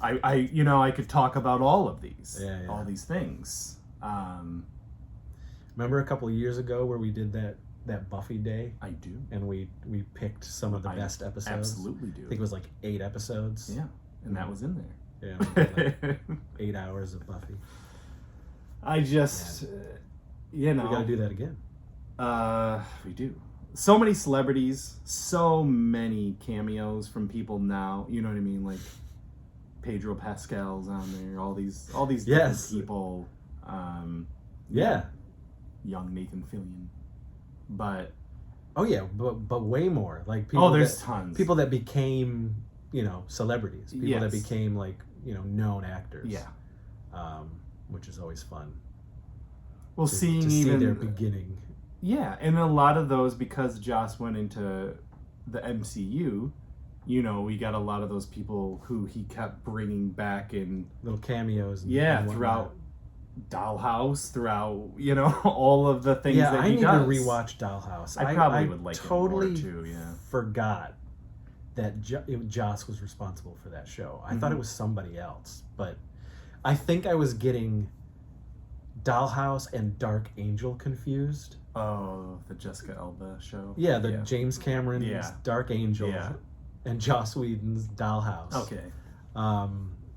I you know, I could talk about all of these. Yeah. All these things. Remember a couple of years ago where we did that Buffy day? I do. And we picked some of the best episodes. Absolutely do. I think it was like 8 episodes. Yeah, and that was in there. Yeah, we did like 8 hours of Buffy. I just, you know. We gotta do that again. We do. So many celebrities, so many cameos from people now. You know what I mean? Like Pedro Pascal's on there. All these different Yes. people. Yeah. Young Nathan Fillion. But Oh yeah, but way more. Like people. there's that, tons. People that became, you know, celebrities. People that Yes. became like, you know, known actors. Yeah. Which is always fun. Well, to seeing see even their beginning. Yeah, and a lot of those, because Joss went into the MCU, you know, we got a lot of those people who he kept bringing back in Little cameos. And whatnot. throughout Dollhouse, throughout, you know, all of the things that I he need does. to rewatch Dollhouse. I probably would like totally it more too, yeah. forgot that Joss was responsible for that show. I thought it was somebody else, but I think I was getting Dollhouse and Dark Angel confused. Oh, the Jessica Alba show? Yeah, the James Cameron's Yeah. Dark Angel Yeah. and Joss Whedon's Dollhouse. Okay.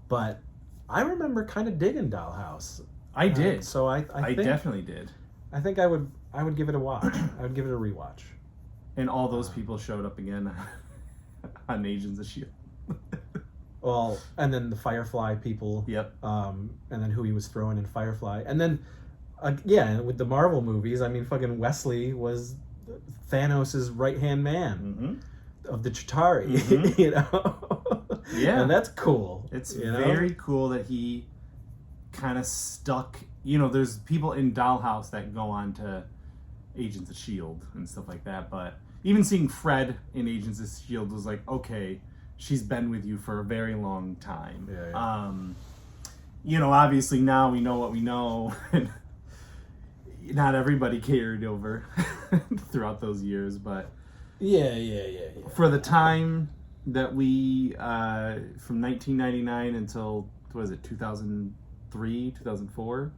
But I remember kind of digging Dollhouse. I did. So I think, definitely did. I think I would give it a watch. I would give it a rewatch. And all those people showed up again on Agents of S.H.I.E.L.D. Well, and then the Firefly people. Yep. And then who he was throwing in Firefly. And then, yeah, with the Marvel movies, I mean, fucking Wesley was Thanos' right-hand man of the Chitauri, you know? Yeah. And that's cool. It's you very know? cool that he kind of stuck... You know, there's people in Dollhouse that go on to Agents of S.H.I.E.L.D. and stuff like that, but even seeing Fred in Agents of S.H.I.E.L.D. was like, okay, she's been with you for a very long time. Yeah. You know, obviously now we know what we know. Not everybody carried over throughout those years, but Yeah. for the time that we from 1999 until what was it 2003 2004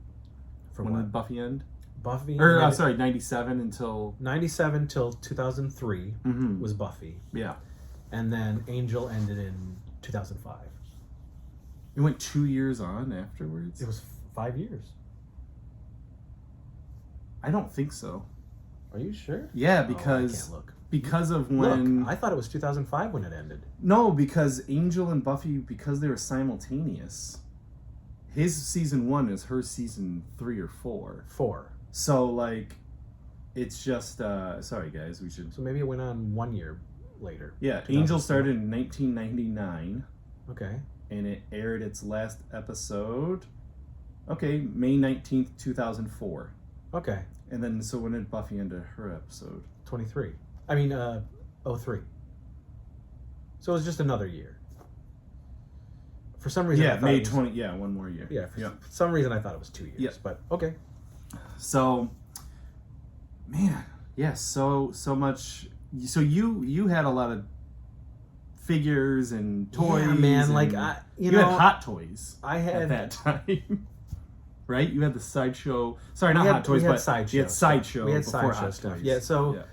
From when what? did Buffy end? Buffy? Or sorry, 97 until 97 till 2003 was Buffy. yeah. And then Angel ended in 2005. It went 2 years on afterwards. It was 5 years. I don't think so. Are you sure? Yeah, Oh, I because can't look. because of when Look, I thought it was 2005 when it ended. no, because Angel and Buffy, because they were simultaneous. His season 1 is her season 3 or 4. 4. So like, it's just sorry guys, we should. So maybe it went on 1 year later. Yeah, 2004. Angel started in 1999, Okay. and it aired its last episode. Okay, May 19th, 2004. Okay. And then, so when did Buffy end her episode? 23. I mean, 03. So it was just another year. For some reason, I Yeah, thought May it was, 20. Yeah, one more year. Yeah, for some reason I thought it was 2 years. Yep. But okay. So, man, yeah, so much. So you had a lot of figures and toys. Yeah, man. and Like you know, had Hot Toys I had at that time, right? You had the Sideshow. Sorry, not we had- Hot Toys, we had but Sideshow you had stuff. Sideshow. We had before Sideshow Hot stuff. Toys. Yeah. So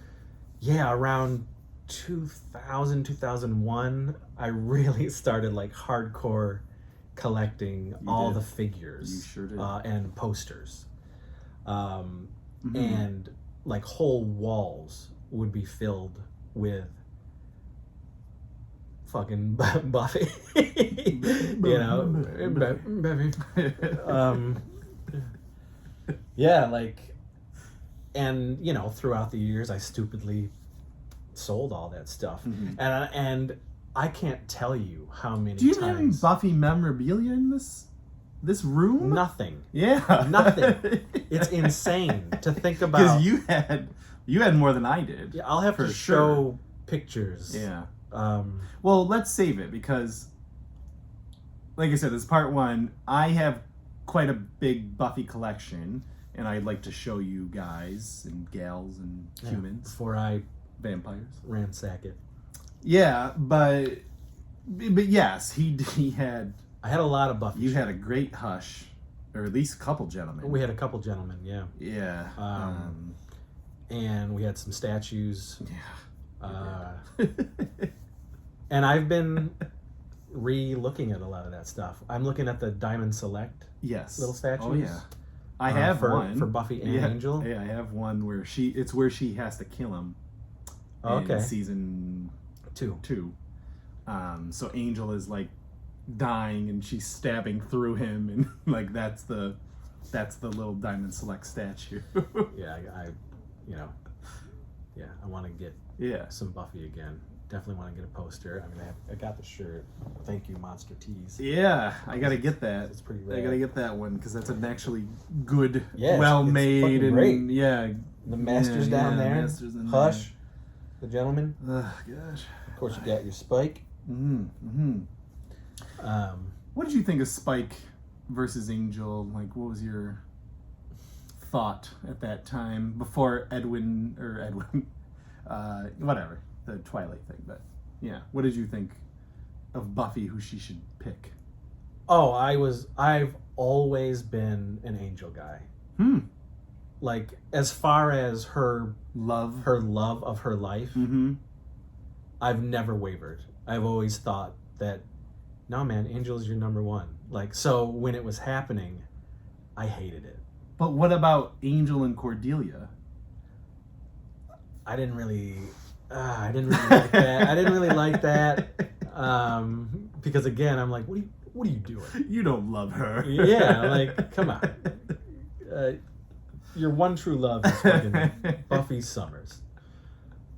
yeah, around 2001, I really started like hardcore collecting all did. the figures. You sure did. And posters. And like whole walls would be filled with fucking Buffy. You know, Buffy. Yeah, like, and you know, throughout the years, I stupidly sold all that stuff, and I can't tell you how many. Do you have any times. Buffy memorabilia in this room? Nothing. Yeah, Nothing. It's insane to think about. Because you had more than I did. Yeah, I'll have for to sure. show pictures. Yeah. Um, Well, let's save it because, like I said, this is part 1. I have quite a big Buffy collection, and I'd like to show you guys and gals and humans, before I vampires. ransack it. Yeah, but yes, he had. I had a lot of Buffy. You shit. had a great hush, or at least a couple gentlemen. We had a couple gentlemen, yeah. Yeah. And we had some statues. Yeah. And I've been re-looking at a lot of that stuff. I'm looking at the Diamond Select Yes. little statues. Oh yeah. I have one for Buffy and yeah, Angel. Yeah, I have one where it's where she has to kill him. Oh, in okay. Season 2. 2. So Angel is like dying and she's stabbing through him, and like that's the little Diamond Select statue. Yeah, I want to get Yeah. some Buffy again. Definitely want to get a poster. I mean, I got the shirt. Thank you, Monster Tees. Yeah, I gotta get that. It's pretty I rad. gotta get that one because that's an actually good, Yeah, well it's made, fucking and great. yeah. The Masters yeah, down yeah, there. Masters in Hush, the gentleman. there. Oh gosh. Of course, you got your Spike. Mm-hmm. What did you think of Spike versus Angel? Like, what was your thought at that time before Edwin, whatever, the Twilight thing? But yeah, what did you think of Buffy, who she should pick? Oh, I've always been an Angel guy. Like, as far as her love of her life, I've never wavered. I've always thought that, no man, Angel is your number one. Like, so when it was happening, I hated it. But what about Angel and Cordelia? I didn't really like that. I didn't really like that. Because again, I'm like, what are you doing? You don't love her. Yeah, like, come on. Your one true love is fucking Buffy Summers.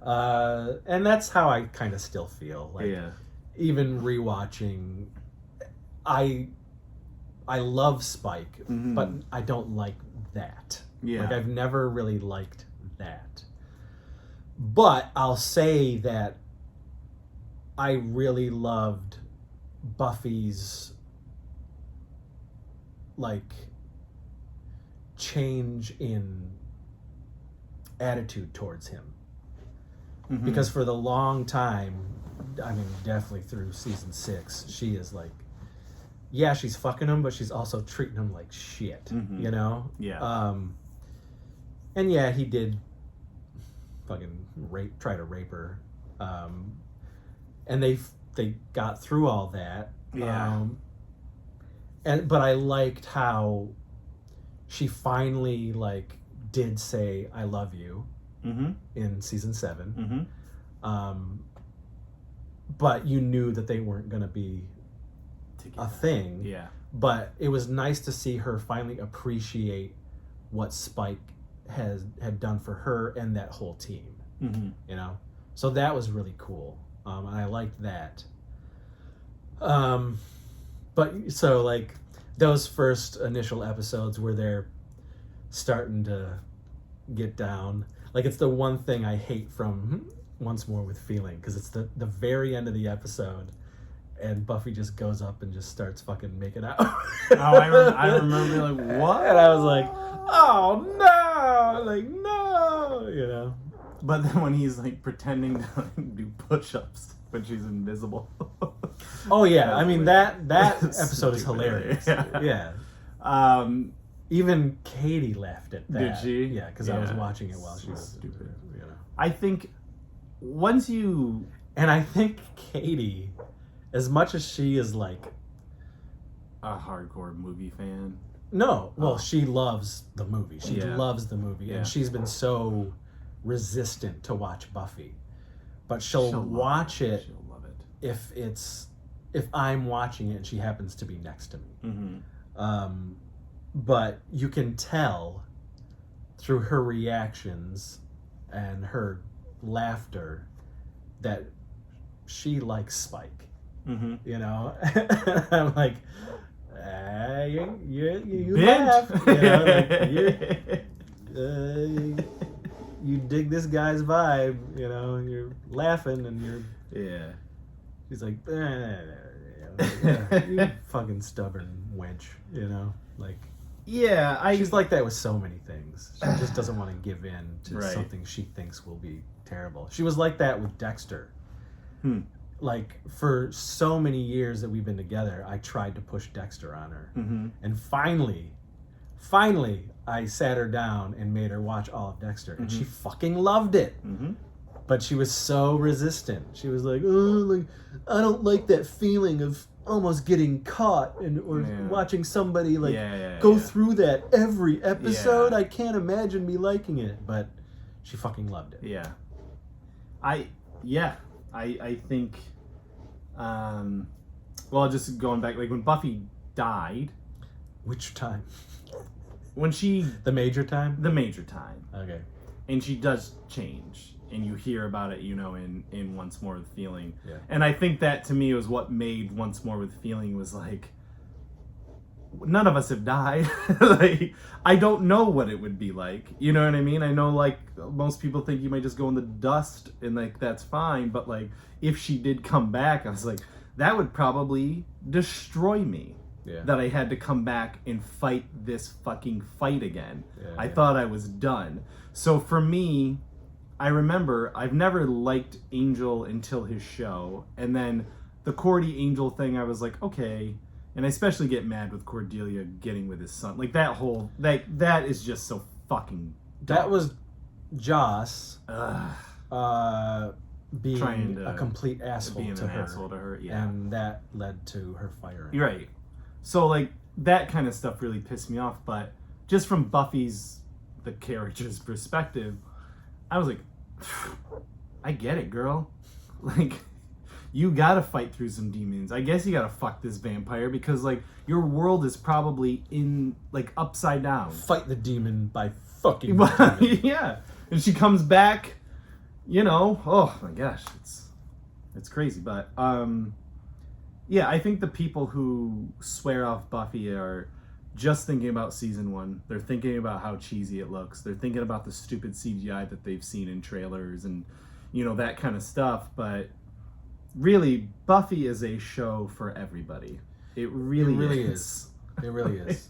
And that's how I kind of still feel. Like, Yeah. even rewatching, I love Spike, but I don't like that. Yeah. Like, I've never really liked that. But I'll say that I really loved Buffy's, like, change in attitude towards him. Because for the long time, I mean, definitely through season 6, she is like, yeah, she's fucking him, but she's also treating him like shit, you know? Yeah. And yeah, he did fucking try to rape her. And they got through all that. Yeah. But I liked how she finally, like, did say, I love you in season 7. But you knew that they weren't going to be a thing. Yeah. But it was nice to see her finally appreciate what Spike had done for her and that whole team. You know? So that was really cool. And I liked that. But so, like, those first initial episodes where they're starting to get down, like, it's the one thing I hate from Once More with Feeling, because it's the very end of the episode and Buffy just goes up and just starts fucking making out. I remember like, what? And I was like, oh no, like, no, you know. But then when he's like pretending to like, do push-ups when she's invisible. Oh yeah, I mean that episode is hilarious. Yeah. Even Katie laughed at that. Did she? Yeah, because I was watching it while she was stupid. You know. I think once you and I think Katie, as much as she is like a hardcore movie fan. No, well, she loves the movie. She loves the movie, and Yeah. she's been so resistant to watch Buffy. But she'll watch it. She'll love it. If I'm watching it and she happens to be next to me. But you can tell through her reactions and her laughter that she likes Spike. You know? I'm like, you laugh. You know, like, you dig this guy's vibe, you know, and you're laughing and you're... She's like, you fucking stubborn wench, you know? Like... she's like that with so many things. She just doesn't want to give in to something she thinks will be terrible. She was like that with Dexter. Like, for so many years that we've been together, I tried to push Dexter on her. And finally, I sat her down and made her watch all of Dexter. And she fucking loved it. But she was so resistant. She was like, oh, like, I don't like that feeling of almost getting caught or watching somebody go through that every episode. I can't imagine me liking it, but she fucking loved it. I think well, just going back, like when Buffy died. Which time? When the major time? The major time. Okay. And she does change. And you hear about it, you know, in Once More with Feeling. Yeah. And I think that, to me, was what made Once More with Feeling was like, none of us have died. Like, I don't know what it would be like. You know what I mean? I know, like, most people think you might just go in the dust and, like, that's fine. But, like, if she did come back, I was like, that would probably destroy me. Yeah. That I had to come back and fight this fucking fight again. Yeah, I thought I was done. So for me... I remember I've never liked Angel until his show, and then the Cordy Angel thing, I was like, okay, and I especially get mad with Cordelia getting with his son, like that whole that is just so fucking dumb. That was Joss being Trying a complete asshole being to an her, asshole to her, and that led to her firing. You're right. So like that kind of stuff really pissed me off. But just from the character's perspective, I was like, I get it, girl. Like, you gotta fight through some demons. I guess you gotta fuck this vampire because, like, your world is probably upside down. Fight the demon by fucking the demon. Yeah. And she comes back, oh my gosh, it's crazy. But, yeah, I think the people who swear off Buffy are just thinking about season 1. They're thinking about how cheesy it looks. They're thinking about the stupid CGI that they've seen in trailers and, that kind of stuff. But really, Buffy is a show for everybody. It really is. It really is.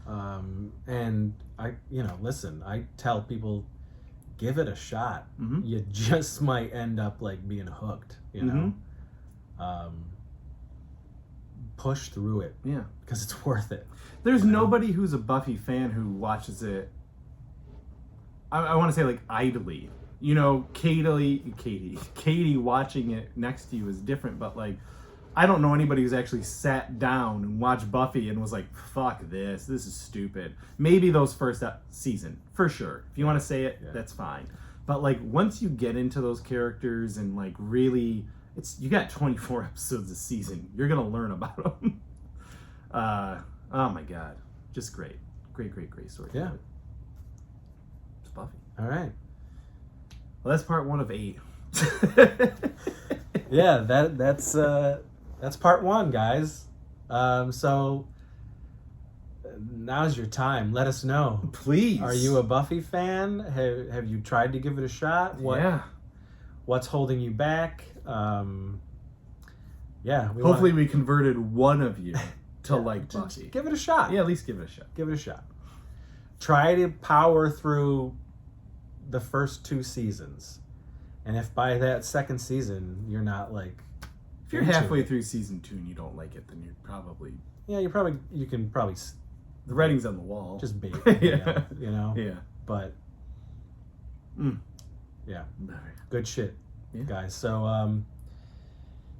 And listen, I tell people, give it a shot. Mm-hmm. You just might end up being hooked, push through it. Yeah. Because it's worth it. There's nobody who's a Buffy fan who watches it, I want to say, idly. Katie watching it next to you is different, but, I don't know anybody who's actually sat down and watched Buffy and was like, fuck this is stupid. Maybe those first season, for sure. If you want to say it, that's fine. But, once you get into those characters and, really, you got 24 episodes a season. You're going to learn about them. Oh, my God. Just great. Great story. Yeah. It's Buffy. All right. Well, that's part 1 of 8. Yeah, that's part 1, guys. So now's your time. Let us know. Please. Are you a Buffy fan? Have you tried to give it a shot? What's holding you back? Hopefully we converted one of you to like Buffy. Give it a shot. Yeah, at least give it a shot. Give it a shot. Try to power through the first 2 seasons. And if by that second season you're not if you're halfway through season 2 and you don't like it, then you're probably you can probably the writing's on the wall. Just bait. Yeah. Yeah. But yeah, good shit, guys. So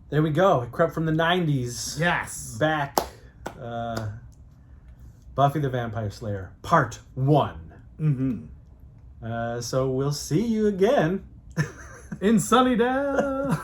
there we go. It crept from the 90s. Yes. Back. Buffy the Vampire Slayer, part 1. Mm-hmm. So we'll see you again in Sunnydale.